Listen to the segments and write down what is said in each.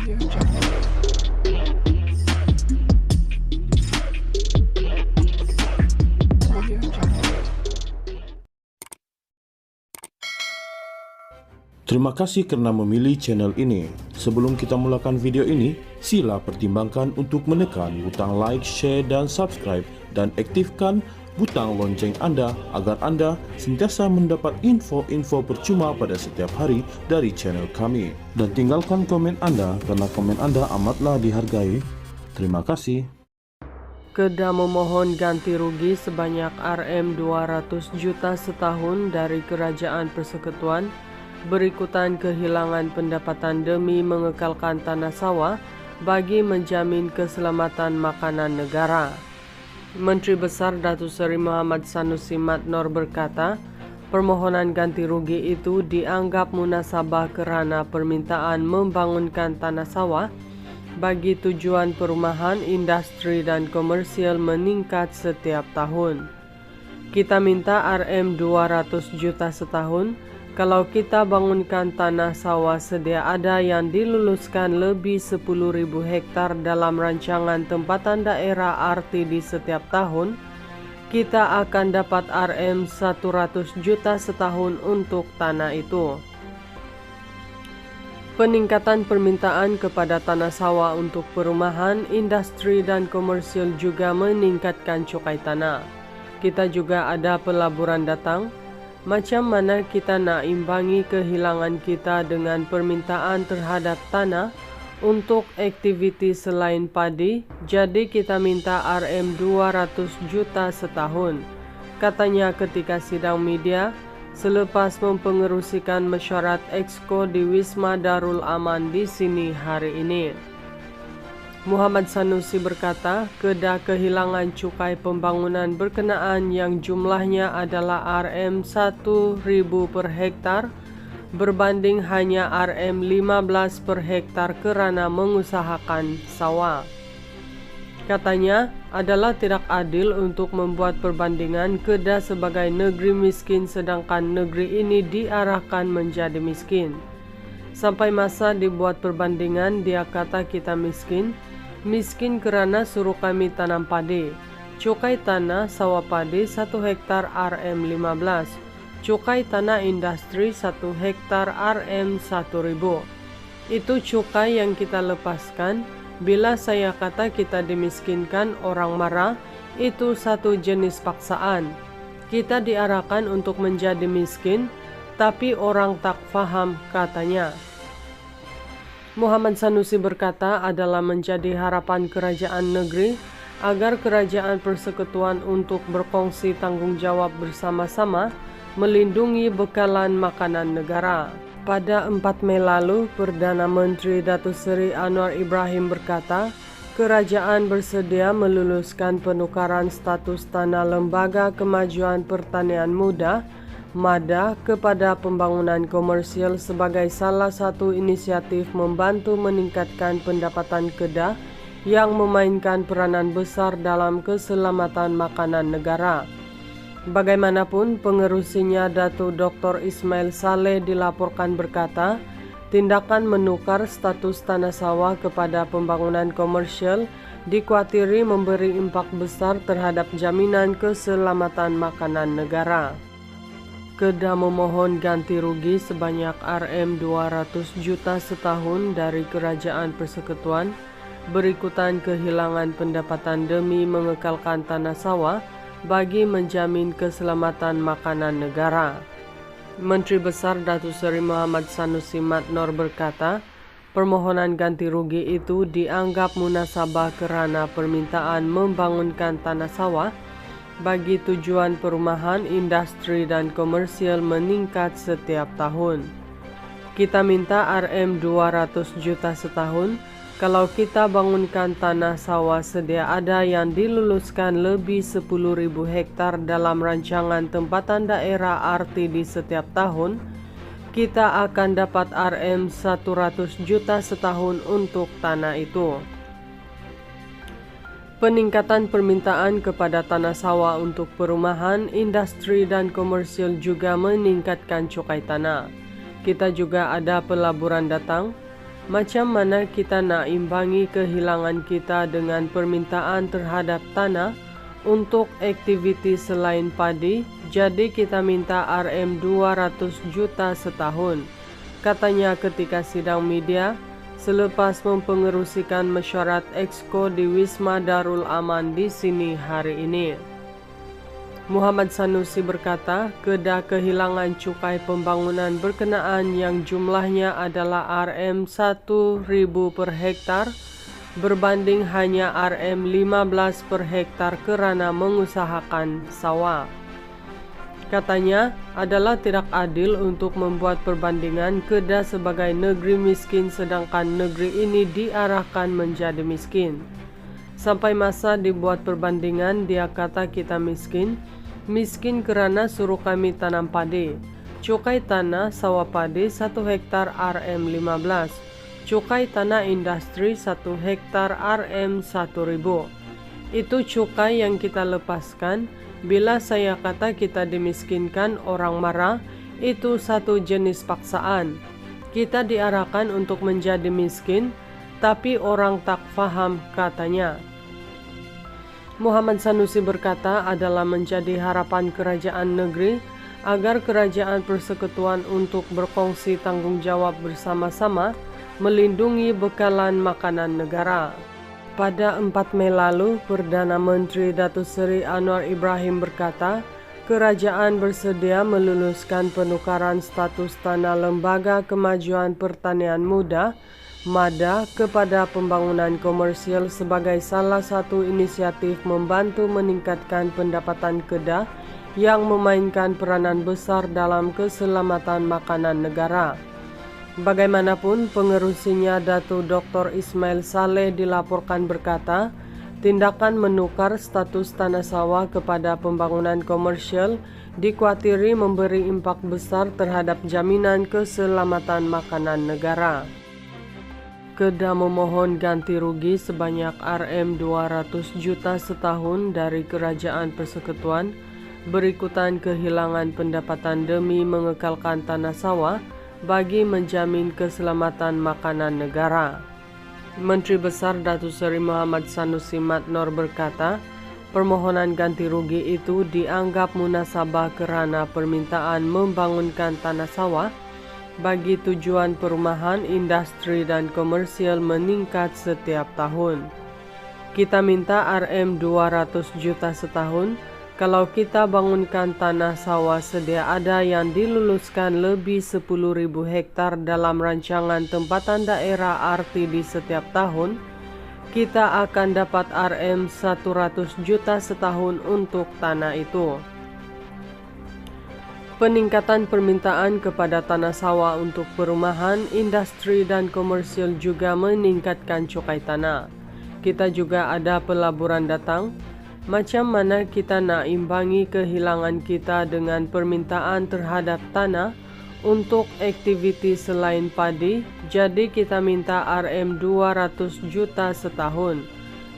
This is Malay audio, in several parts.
Terima kasih karena memilih channel ini. Sebelum kita mulakan video ini, sila pertimbangkan untuk menekan butang like, share, dan subscribe, dan aktifkan butang lonceng Anda agar Anda sentiasa mendapat info-info percuma pada setiap hari dari channel kami. Dan tinggalkan komen Anda karena komen Anda amatlah dihargai. Terima kasih. Kedah memohon ganti rugi sebanyak Rm 200 juta setahun dari Kerajaan Persekutuan berikutan kehilangan pendapatan demi mengekalkan tanah sawah bagi menjamin keselamatan makanan negara. Menteri Besar Datuk Seri Muhammad Sanusi Mat Noor berkata, permohonan ganti rugi itu dianggap munasabah kerana permintaan membangunkan tanah sawah bagi tujuan perumahan, industri dan komersial meningkat setiap tahun. Kita minta Rm 200 juta setahun kalau kita bangunkan tanah sawah sedia ada yang diluluskan lebih 10.000 hektar dalam rancangan tempatan daerah RTD setiap tahun, kita akan dapat Rm 100 juta setahun untuk tanah itu. Peningkatan permintaan kepada tanah sawah untuk perumahan, industri dan komersial juga meningkatkan cukai tanah. Kita juga ada pelaburan datang. Macam mana kita nak imbangi kehilangan kita dengan permintaan terhadap tanah untuk aktiviti selain padi, jadi kita minta Rm 200 juta setahun, katanya ketika sidang media selepas mempengerusikan mesyuarat Exco di Wisma Darul Aman di sini hari ini. Muhammad Sanusi berkata, Kedah kehilangan cukai pembangunan berkenaan yang jumlahnya adalah Rm 1.000 per hektar berbanding hanya Rm 15 per hektar kerana mengusahakan sawah. Katanya, adalah tidak adil untuk membuat perbandingan Kedah sebagai negeri miskin sedangkan negeri ini diarahkan menjadi miskin. Sampai masa dibuat perbandingan, dia kata kita miskin. Miskin kerana suruh kami tanam padi. Cukai tanah sawah padi 1 hektar Rm 15. Cukai tanah industri 1 hektar Rm 1.000. Itu cukai yang kita lepaskan. Bila saya kata kita dimiskinkan, orang marah. Itu satu jenis paksaan. Kita diarahkan untuk menjadi miskin, tapi orang tak faham, katanya. Muhammad Sanusi berkata adalah menjadi harapan kerajaan negeri agar Kerajaan Persekutuan untuk berkongsi tanggungjawab bersama-sama melindungi bekalan makanan negara. Pada 4 Mei lalu, Perdana Menteri Datuk Seri Anwar Ibrahim berkata, kerajaan bersedia meluluskan penukaran status tanah Lembaga Kemajuan Pertanian Muda MADA kepada pembangunan komersial sebagai salah satu inisiatif membantu meningkatkan pendapatan Kedah yang memainkan peranan besar dalam keselamatan makanan negara. Bagaimanapun, pengerusinya Datuk Dr. Ismail Saleh dilaporkan berkata, tindakan menukar status tanah sawah kepada pembangunan komersial dikuatiri memberi impak besar terhadap jaminan keselamatan makanan negara. Kedah memohon ganti rugi sebanyak Rm 200 juta setahun dari Kerajaan Persekutuan berikutan kehilangan pendapatan demi mengekalkan tanah sawah bagi menjamin keselamatan makanan negara. Menteri Besar Datuk Seri Muhammad Sanusi Mat Noor berkata, permohonan ganti rugi itu dianggap munasabah kerana permintaan membangunkan tanah sawah bagi tujuan perumahan, industri dan komersial meningkat setiap tahun. Kita minta Rm 200 juta setahun kalau kita bangunkan tanah sawah sedia ada yang diluluskan lebih 10.000 hektar dalam rancangan tempatan daerah RTD setiap tahun, kita akan dapat Rm 100 juta setahun untuk tanah itu. Peningkatan permintaan kepada tanah sawah untuk perumahan, industri dan komersial juga meningkatkan cukai tanah. Kita juga ada pelaburan datang. Macam mana kita nak imbangi kehilangan kita dengan permintaan terhadap tanah untuk aktiviti selain padi, jadi kita minta Rm200 juta setahun, katanya ketika sidang media selepas mempengerusikan mesyuarat Exco di Wisma Darul Aman di sini hari ini. Muhammad Sanusi berkata, kedah kehilangan cukai pembangunan berkenaan yang jumlahnya adalah Rm1.000 per hektar berbanding hanya Rm15 per hektar kerana mengusahakan sawah. Katanya adalah tidak adil untuk membuat perbandingan kedah sebagai negeri miskin sedangkan negeri ini diarahkan menjadi miskin. Sampai masa dibuat perbandingan, dia kata kita miskin kerana suruh kami tanam padi. Cukai tanah sawah padi 1 hektar Rm15. Cukai tanah industri 1 hektar Rm1.000. Itu cukai yang kita lepaskan. Bila saya kata kita dimiskinkan, orang marah, itu satu jenis paksaan. Kita diarahkan untuk menjadi miskin, tapi orang tak faham, katanya. Muhammad Sanusi berkata adalah menjadi harapan kerajaan negeri agar kerajaan persekutuan untuk berkongsi tanggungjawab bersama-sama melindungi bekalan makanan negara. Pada 4 Mei lalu, Perdana Menteri Datuk Seri Anwar Ibrahim berkata, kerajaan bersedia meluluskan penukaran status tanah Lembaga Kemajuan Pertanian Muda MADA kepada pembangunan komersial sebagai salah satu inisiatif membantu meningkatkan pendapatan kedah yang memainkan peranan besar dalam keselamatan makanan negara. Bagaimanapun, pengerusinya Datuk Dr. Ismail Saleh dilaporkan berkata, tindakan menukar status tanah sawah kepada pembangunan komersial dikuatiri memberi impak besar terhadap jaminan keselamatan makanan negara. Kedah memohon ganti rugi sebanyak Rm200 juta setahun dari Kerajaan Persekutuan berikutan kehilangan pendapatan demi mengekalkan tanah sawah bagi menjamin keselamatan makanan negara. Menteri Besar Datuk Seri Muhammad Sanusi Matnor berkata, permohonan ganti rugi itu dianggap munasabah kerana permintaan membangunkan tanah sawah bagi tujuan perumahan, industri dan komersial meningkat setiap tahun. Kita minta Rm200 juta setahun. Kalau kita bangunkan tanah sawah sedia ada yang diluluskan lebih 10.000 hektar dalam rancangan tempatan daerah RTD setiap tahun, kita akan dapat Rm100 juta setahun untuk tanah itu. Peningkatan permintaan kepada tanah sawah untuk perumahan, industri dan komersial juga meningkatkan cukai tanah. Kita juga ada pelaburan datang. Macam mana kita nak imbangi kehilangan kita dengan permintaan terhadap tanah untuk aktiviti selain padi, jadi kita minta Rm200 juta setahun,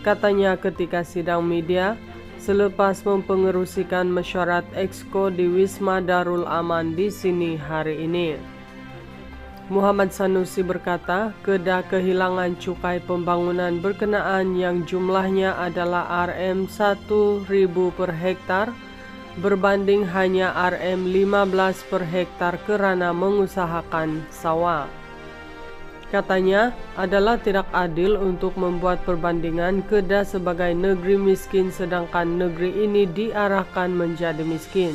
katanya ketika sidang media selepas mempengerusikan mesyuarat Exco di Wisma Darul Aman di sini hari ini. Muhammad Sanusi berkata, kedah kehilangan cukai pembangunan berkenaan yang jumlahnya adalah Rm1.000 per hektar berbanding hanya Rm15 per hektar kerana mengusahakan sawah. Katanya adalah tidak adil untuk membuat perbandingan kedah sebagai negeri miskin sedangkan negeri ini diarahkan menjadi miskin.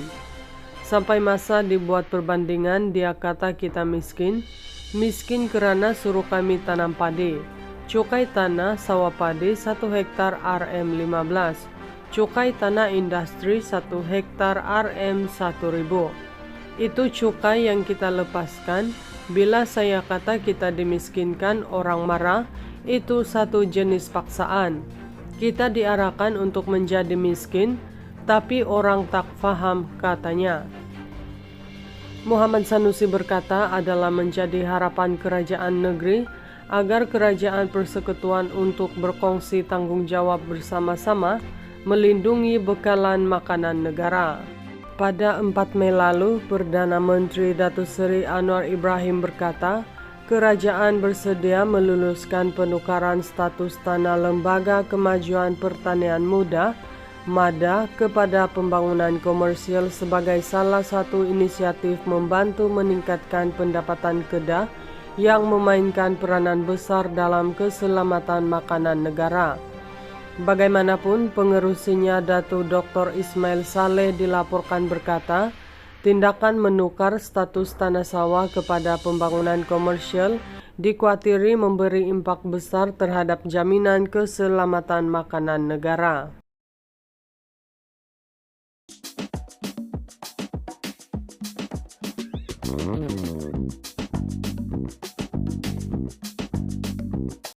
Sampai masa dibuat perbandingan, dia kata kita miskin kerana suruh kami tanam padi. Cukai tanah sawah padi 1 hektar Rm15. Cukai tanah industri 1 hektar Rm1.000. Itu cukai yang kita lepaskan. Bila saya kata kita dimiskinkan, orang marah, itu satu jenis paksaan. Kita diarahkan untuk menjadi miskin, tapi orang tak faham, katanya. Muhammad Sanusi berkata adalah menjadi harapan kerajaan negeri agar kerajaan persekutuan untuk berkongsi tanggungjawab bersama-sama melindungi bekalan makanan negara. Pada 4 Mei lalu, Perdana Menteri Datuk Seri Anwar Ibrahim berkata, Kerajaan bersedia meluluskan penukaran status tanah Lembaga Kemajuan Pertanian Muda (MADA) kepada pembangunan komersial sebagai salah satu inisiatif membantu meningkatkan pendapatan Kedah yang memainkan peranan besar dalam keselamatan makanan negara. Bagaimanapun, pengerusinya Datuk Dr. Ismail Saleh dilaporkan berkata, tindakan menukar status tanah sawah kepada pembangunan komersial dikuatiri memberi impak besar terhadap jaminan keselamatan makanan negara.